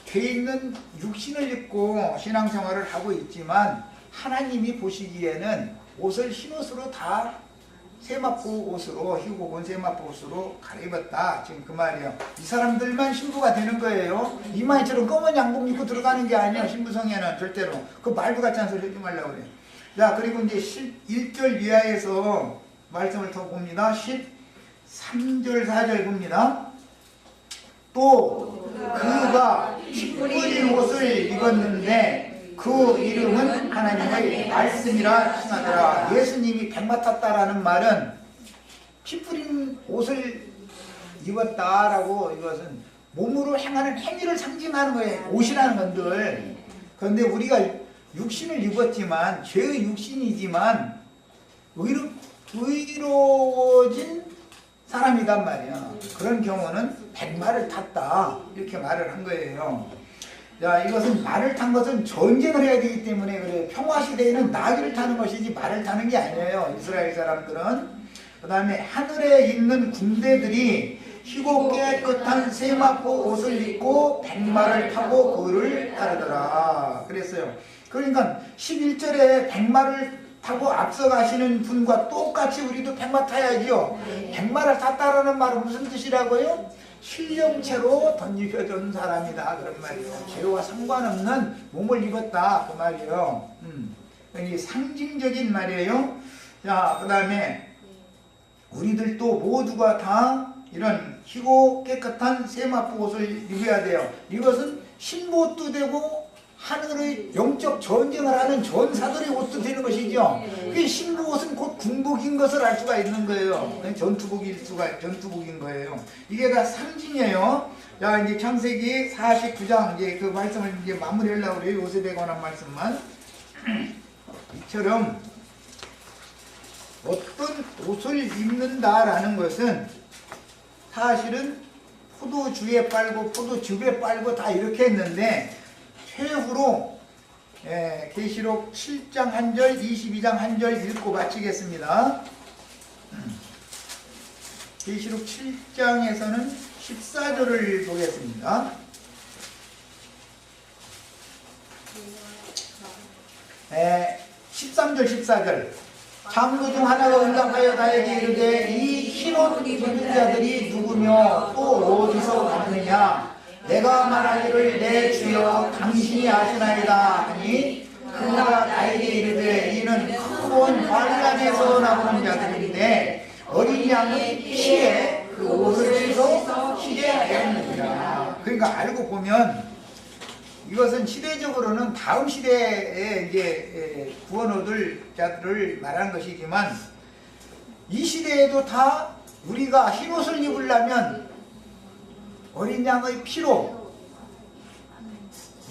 죄 있는 육신을 입고 신앙생활을 하고 있지만 하나님이 보시기에는 옷을 흰옷으로 다 세마포 옷으로, 희고본 세마포 옷으로 갈아입었다. 지금 그 말이에요. 이 사람들만 신부가 되는 거예요. 이만희처럼 검은 양복 입고 들어가는 게 아니에요. 신부성에는 절대로. 그 말도 같지 않은 소리 하지 말라고 그래요. 자, 그리고 이제 1절 이하에서 말씀을 더 봅니다. 13절, 4절 봅니다. 또 그 그가 피 뿌린 옷을 입었는데 그 이름은 하나님의 말씀이라 칭하더라. 예수님이 백 맡았다라는 말은 피 뿌린 옷을 입었다라고, 이것은 몸으로 행하는 행위를 상징하는 거예요. 옷이라는 건들. 그런데 우리가 육신을 입었지만, 죄의 육신이지만 의로워진 사람이단 말이야. 그런 경우는 백마를 탔다, 이렇게 말을 한 거예요. 자, 이것은 말을 탄 것은 전쟁을 해야 되기 때문에 그래요. 평화시대에는 나귀를 타는 것이지 말을 타는 게 아니에요, 이스라엘 사람들은. 그 다음에 하늘에 있는 군대들이 희고 깨끗한 세마포 옷을 입고 백마를 타고 그를 따르더라 그랬어요. 그러니까 11절에 백마를 타고 앞서가시는 분과 똑같이 우리도 백마 타야지요. 백마를 탔다라는 말은 무슨 뜻이라고요? 신령체로 덧입혀준 사람이다, 그런 말이에요. 죄와 상관없는 몸을 입었다, 그 말이에요. 이게 상징적인 말이에요. 자, 그 다음에 우리들도 모두가 다 이런 희고 깨끗한 세마포 옷을 입어야 돼요. 이것은 신부옷도 되고 하늘의 영적 전쟁을 하는 전사들의 옷도 되는 것이죠. 그 신부옷은 곧 군복인 것을 알 수가 있는 거예요. 전투복인 거예요. 이게 다 상징이에요. 자, 이제 창세기 49장, 이제 그 말씀을 이제 마무리하려고 그래요. 요셉에 관한 말씀만. 이처럼 어떤 옷을 입는다라는 것은 사실은 포도주에 빨고 포도즙에 빨고 다 이렇게 했는데, 최후로 계시록 7장 1절 22장 1절 읽고 마치겠습니다. 계시록 7장에서는 14절을 보겠습니다. 13절 14절 장로 중 하나가 응답하여 나에게 이르되 이 흰옷 입은 자들이 누구며 또 어디서 왔느냐. 내가 말하기를 내 주여 당신이 아시나이다 하니 그가 나에게 이르되 이는 큰 환란에서 나오는 자들인데 어린 양의 피에 그 옷을 씻어 희게 하였느니라. 그러니까 알고 보면 이것은 시대적으로는 다음 시대에 이제 구원 얻을 자들을 말하는 것이지만, 이 시대에도 다 우리가 흰옷을 입으려면 어린 양의 피로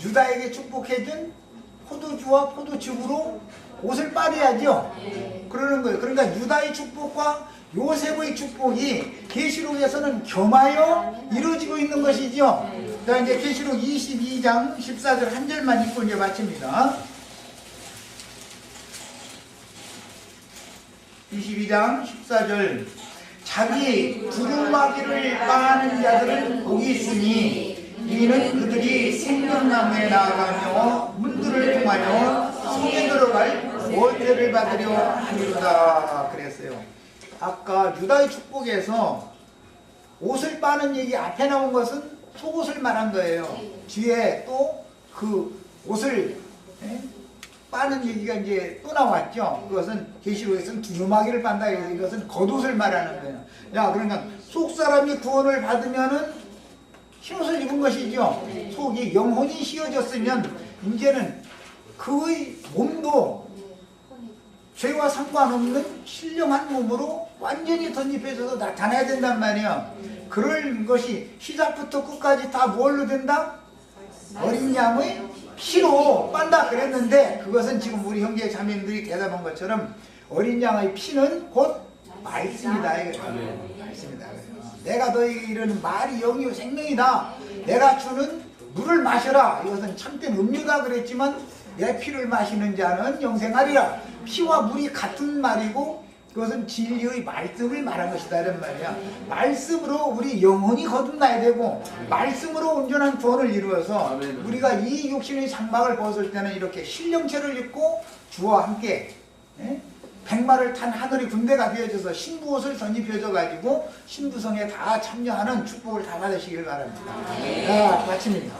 유다에게 축복해준 포도주와 포도즙으로 옷을 빨아야죠. 그러는 거예요. 그러니까 유다의 축복과 요셉의 축복이 계시록에서는 겸하여 이루어지고 있는 것이죠. 자, 이제 계시록 22장 14절 한 절만 읽고 이제 마칩니다. 22장 14절 자기 두루마기를 빠는 자들은 복이 있으니 이는 그들이 생명나무에 나아가며 문들을 통하여 성에 들어갈 원죄를 받으려 하리로다 그랬어요. 아까 유다의 축복에서 옷을 빠는 얘기 앞에 나온 것은 속옷을 말한 거예요. 뒤에 또 그 옷을 빠는 얘기가 이제 또 나왔죠. 그것은 계시록에서는 두루마기를 빤다. 이것은 겉옷을 말하는 거예요. 야, 그러니까 속 사람이 구원을 받으면은 흰옷을 입은 것이죠. 속이 영혼이 휘어졌으면 이제는 그의 몸도 죄와 상관없는 신령한 몸으로 완전히 덧입혀져서 나타나야 된단 말이에요. 그럴 것이 시작부터 끝까지 다 뭘로 된다? 어린 양의 피로 빤다 그랬는데, 그것은 지금 우리 형제 자매님들이 대답한 것처럼 어린 양의 피는 곧 말씀이다. 말씀이다. 내가 너에게 이르는 말이 영이요 생명이다. 내가 주는 물을 마셔라. 이것은 참된 음료다 그랬지만 내 피를 마시는 자는 영생하리라. 피와 물이 같은 말이고 그것은 진리의 말씀을 말한 것이다 이런 말이야. 말씀으로 우리 영혼이 거듭나야 되고 말씀으로 온전한 구원을 이루어서 우리가 이 육신의 장막을 벗을 때는 이렇게 신령체를 입고 주와 함께 백마를 탄 하늘의 군대가 되어져서 신부옷을 덧입혀져 가지고 신부성에 다 참여하는 축복을 다 받으시길 바랍니다. 자, 마칩니다.